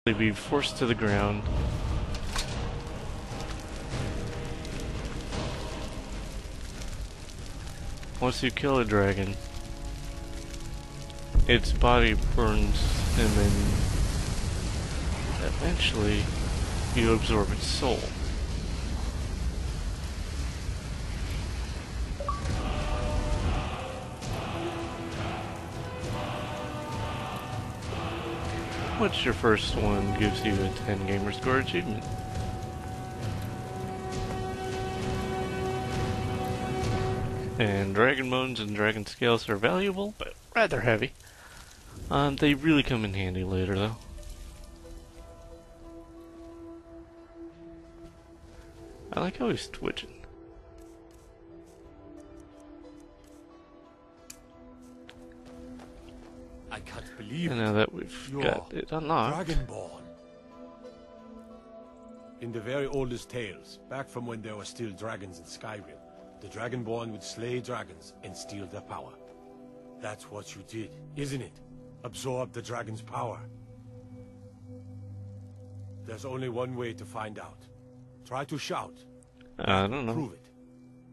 Be forced to the ground. Once you kill a dragon, its body burns, and then eventually you absorb its soul. Which your first one gives you a 10 gamer score achievement. And dragon bones and dragon scales are valuable, but rather heavy. They really come in handy later though. I like how he's twitching. I can't believe And now that we've got it unlocked. Dragonborn. In the very oldest tales, back from when there were still dragons in Skyrim, the Dragonborn would slay dragons and steal their power. That's what you did, isn't it? Absorb the dragon's power. There's only one way to find out. Try to shout. I don't know. Prove it.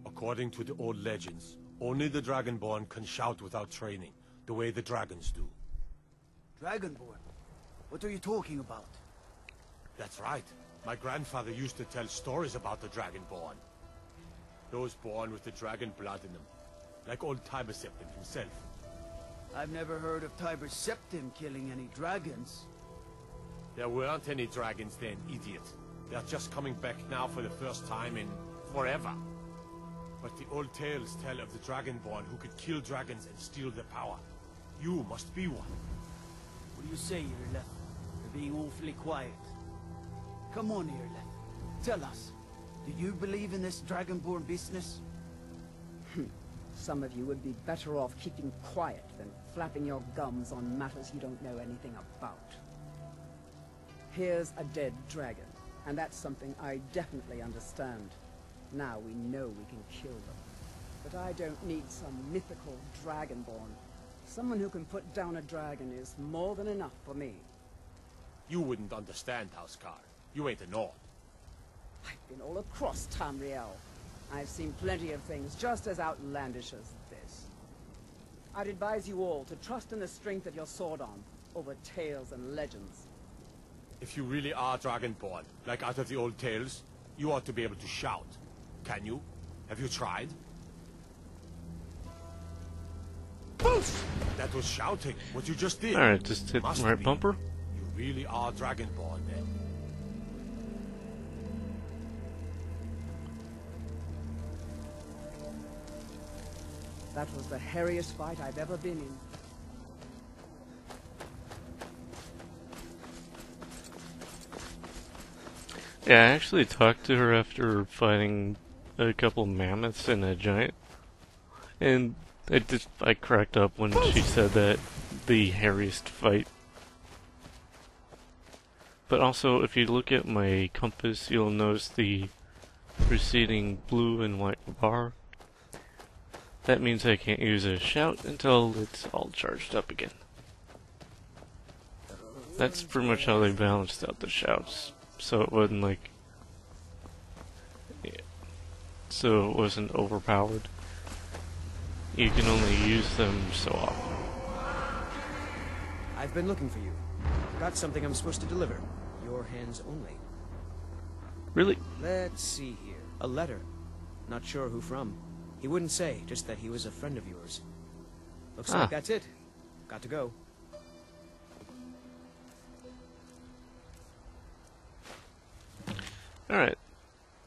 According to the old legends, only the Dragonborn can shout without training, the way the dragons do. Dragonborn? What are you talking about? That's right. My grandfather used to tell stories about the Dragonborn. Those born with the dragon blood in them. Like old Tiber Septim himself. I've never heard of Tiber Septim killing any dragons. There weren't any dragons then, idiot. They're just coming back now for the first time in forever. But the old tales tell of the Dragonborn who could kill dragons and steal their power. You must be one. What do you say, Irleth? You're being awfully quiet. Come on, Irleth. Tell us. Do you believe in this Dragonborn business? Some of you would be better off keeping quiet than flapping your gums on matters you don't know anything about. Here's a dead dragon, and that's something I definitely understand. Now we know we can kill them. But I don't need some mythical Dragonborn. Someone who can put down a dragon is more than enough for me. You wouldn't understand, Housecar. You ain't a Nord. I've been all across Tamriel. I've seen plenty of things just as outlandish as this. I'd advise you all to trust in the strength of your sword arm over tales and legends. If you really are Dragonborn, like out of the old tales, you ought to be able to shout. Can you? Have you tried? That was shouting, what you just did. Alright, just hit Must the right be. bumper. You really are Dragonborn then. That was the hairiest fight I've ever been in. Yeah, I actually talked to her after fighting a couple mammoths and a giant. And I cracked up when she said that the hairiest fight. But also, if you look at my compass, you'll notice the preceding blue and white bar. That means I can't use a shout until it's all charged up again. That's pretty much how they balanced out the shouts. So it wasn't like... Yeah. So it wasn't overpowered. You can only use them so often. I've been looking for you. Got something I'm supposed to deliver. Your hands only. Really? Let's see here. A letter. Not sure who from. He wouldn't say, just that he was a friend of yours. Looks like that's it. Got to go. Alright.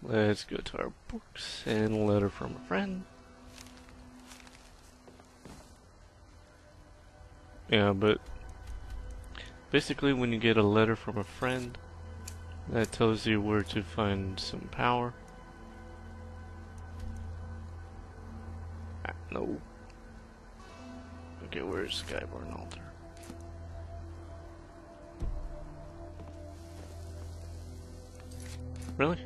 Let's go to our books and a letter from a friend. Yeah, but basically when you get a letter from a friend, that tells you where to find some power. No. Okay, where's Skyrim Altar? Really?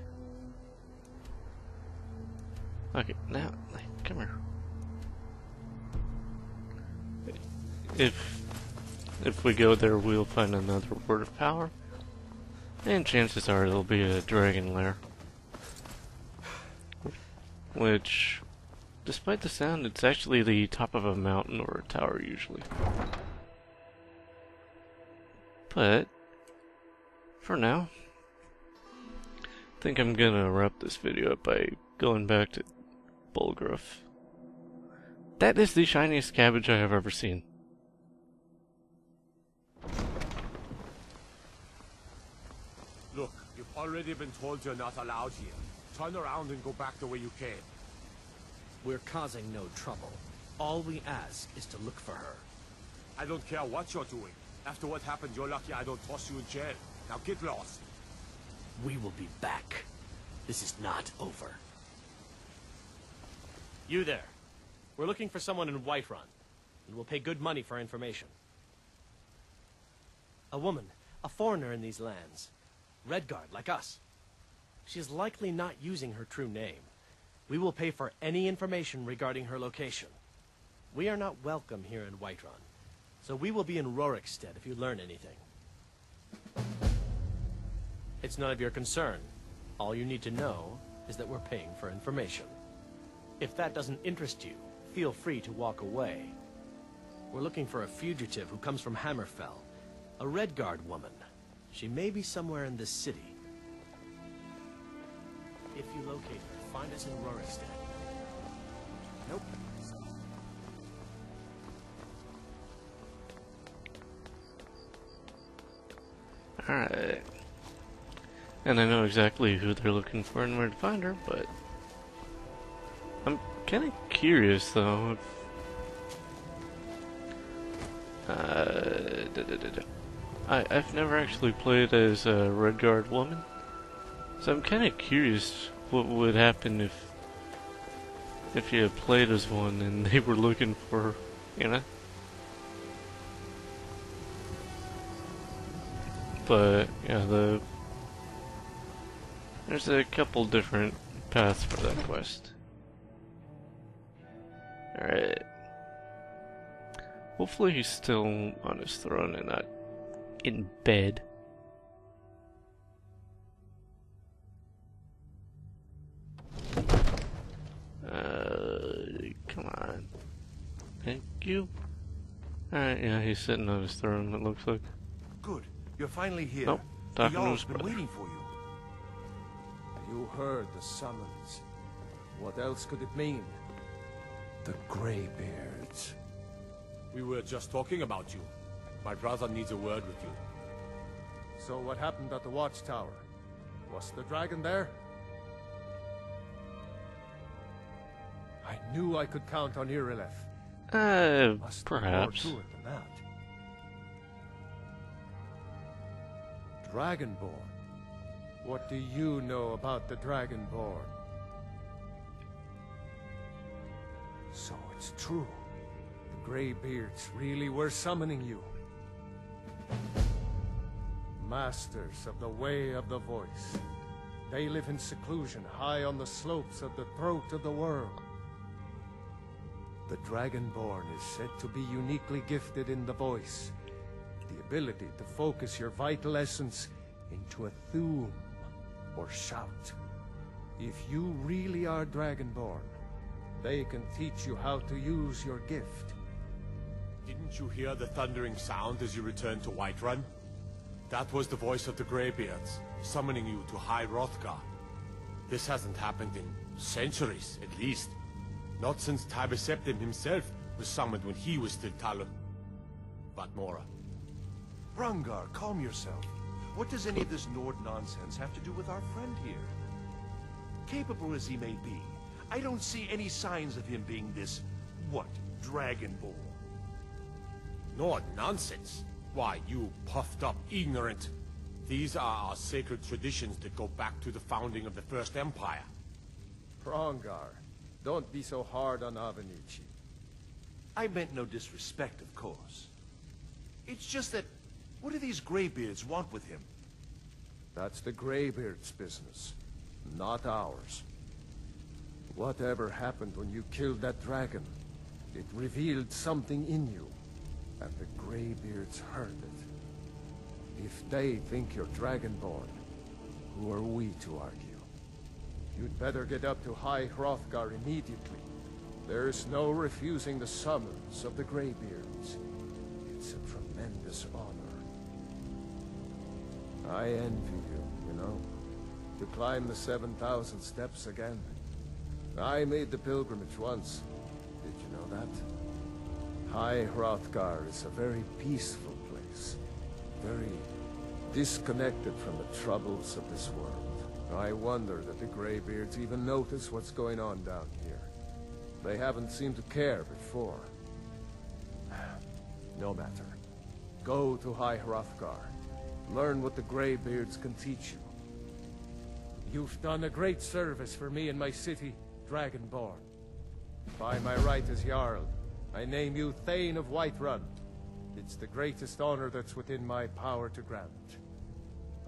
Okay, now, come here. If we go there, we'll find another word of power. And chances are there'll be a dragon lair. Which, despite the sound, it's actually the top of a mountain or a tower usually. But, for now, I think I'm gonna wrap this video up by going back to Bulgruf. That is the shiniest cabbage I have ever seen. Look, you've already been told you're not allowed here. Turn around and go back the way you came. We're causing no trouble. All we ask is to look for her. I don't care what you're doing. After what happened, you're lucky I don't toss you in jail. Now get lost. We will be back. This is not over. You there. We're looking for someone in Whiterun, and we'll pay good money for information. A woman, a foreigner in these lands. Redguard, like us. She is likely not using her true name. We will pay for any information regarding her location. We are not welcome here in Whiterun, so we will be in Rorikstead if you learn anything. It's none of your concern. All you need to know is that we're paying for information. If that doesn't interest you, feel free to walk away. We're looking for a fugitive who comes from Hammerfell, a Redguard woman. She may be somewhere in this city. If you locate her, find us in Rorikstead. Nope. Alright. And I know exactly who they're looking for and where to find her, but I'm kind of curious though. I've never actually played as a Redguard woman, so I'm kind of curious what would happen if you had played as one and they were looking for her, you know? But yeah, there's a couple different paths for that quest. Alright. Hopefully he's still on his throne and not in bed. Come on. Thank you. Alright, yeah, he's sitting on his throne, it looks like. Good. You're finally here. Nope. The Talking to Jarl's his been brother. waiting for you. You heard the summons. What else could it mean? The Greybeards. We were just talking about you. My brother needs a word with you. So what happened at the watchtower? Was the dragon there? I knew I could count on Irileth. Must be more Perhaps. to it than that. Dragonborn. What do you know about the Dragonborn? So it's true. The Greybeards really were summoning you. Masters of the Way of the Voice. They live in seclusion high on the slopes of the throat of the world. The Dragonborn is said to be uniquely gifted in the voice. The ability to focus your vital essence into a thum, or shout. If you really are Dragonborn, they can teach you how to use your gift. Didn't you hear the thundering sound as you returned to Whiterun? That was the voice of the Greybeards, summoning you to High Hrothgar. This hasn't happened in centuries, at least. Not since Tibeseptim himself was summoned when he was still Talon. Vatmora. Hrongar, calm yourself. What does any of this Nord nonsense have to do with our friend here? Capable as he may be, I don't see any signs of him being this, what, Dragonborn? Nord nonsense? Why, you puffed up ignorant. These are our sacred traditions that go back to the founding of the First Empire. Hrongar, don't be so hard on Avenici. I meant no disrespect, of course. It's just that, what do these Greybeards want with him? That's the Greybeard's business, not ours. Whatever happened when you killed that dragon, it revealed something in you, and the Greybeards heard it. If they think you're Dragonborn, Who are we to argue? You'd better get up to High Hrothgar immediately. There's no refusing the summons of the Greybeards. It's a tremendous honor. I envy you, know, to climb the 7,000 steps again. I made the pilgrimage once. Did you know that? High Hrothgar is a very peaceful place. Very disconnected from the troubles of this world. I wonder that the Greybeards even notice what's going on down here. They haven't seemed to care before. No matter. Go to High Hrothgar. Learn what the Greybeards can teach you. You've done a great service for me and my city, Dragonborn. By my right as Jarl, I name you Thane of Whiterun. It's the greatest honor that's within my power to grant.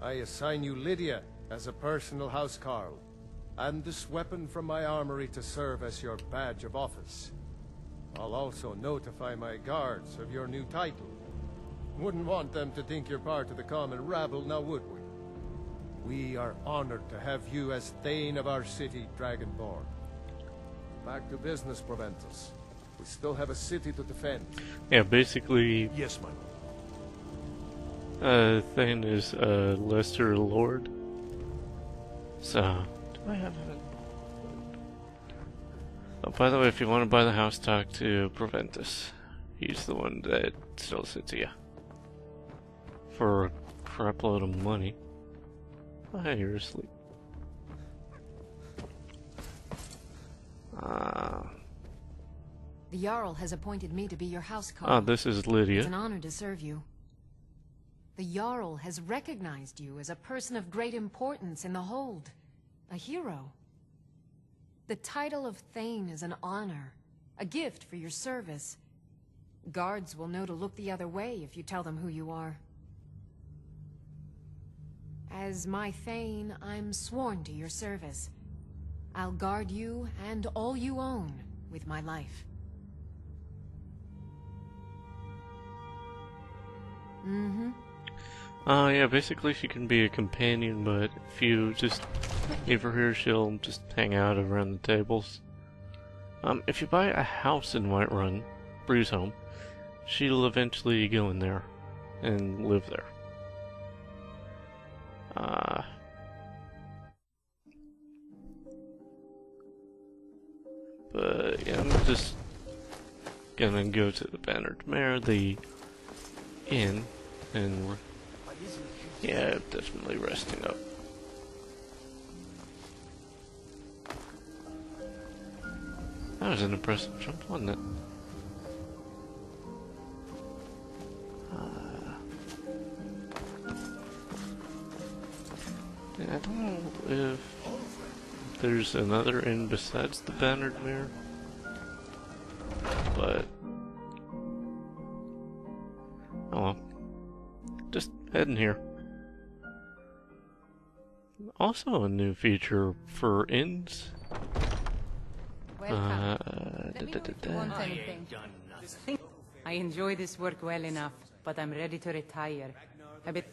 I assign you Lydia as a personal housecarl, and this weapon from my armory to serve as your badge of office. I'll also notify my guards of your new title. Wouldn't want them to think you're part of the common rabble, now would we? We are honored to have you as Thane of our city, Dragonborn. Back to business, Proventus. We still have a city to defend. Yeah, basically, Yes, my lord. Thane is lesser lord. So, do I have it? Oh, by the way, if you want to buy the house, talk to Proventus. He's the one that sells it to you for a crap load of money. Oh, hey, you're asleep. The Jarl has appointed me to be your housecarl. Ah, this is Lydia. It's an honor to serve you. The Jarl has recognized you as a person of great importance in the Hold. A hero. The title of Thane is an honor. A gift for your service. Guards will know to look the other way if you tell them who you are. As my Thane, I'm sworn to your service. I'll guard you and all you own with my life. Mm-hmm. Yeah, basically she can be a companion, but if you just leave her here, she'll just hang out around the tables. If you buy a house in Whiterun, Brew's home, she'll eventually go in there and live there. But yeah, I'm just gonna go to the Bannered Mare, the inn, and yeah, definitely resting up. That was an impressive jump, wasn't it? Yeah, I don't know if there's another inn besides the Bannered Mare, but oh well. Just heading here. Also a new feature for inns. I enjoy this work well enough, but I'm ready to retire. A bit.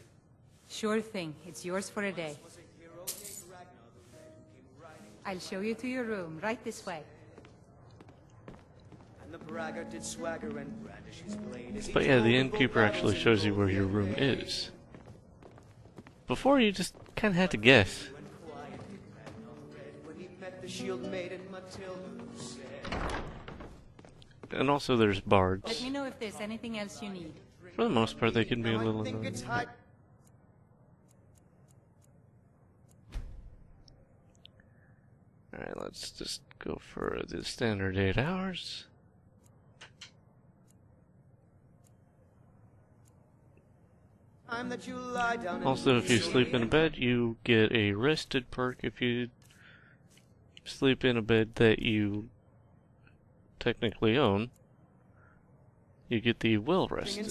Sure thing. It's yours for a day. I'll show you to your room, right this way. But yeah, the innkeeper actually shows you where your room is. Before, you just kind of had to guess. And also there's bards. Let me know if there's anything else you need. For the most part, they can be a little annoying. Alright, let's just go for the standard 8 hours. Also, if you sleep in a bed, you get a rested perk. If you sleep in a bed that you technically own, you get the well rested.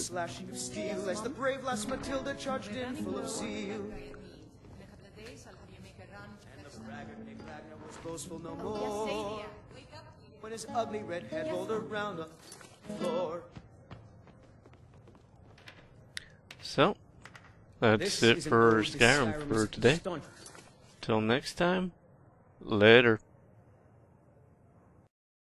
Boastful no more when his ugly red head rolled around the floor. So, that's it for Skyrim for today. Till next time, later.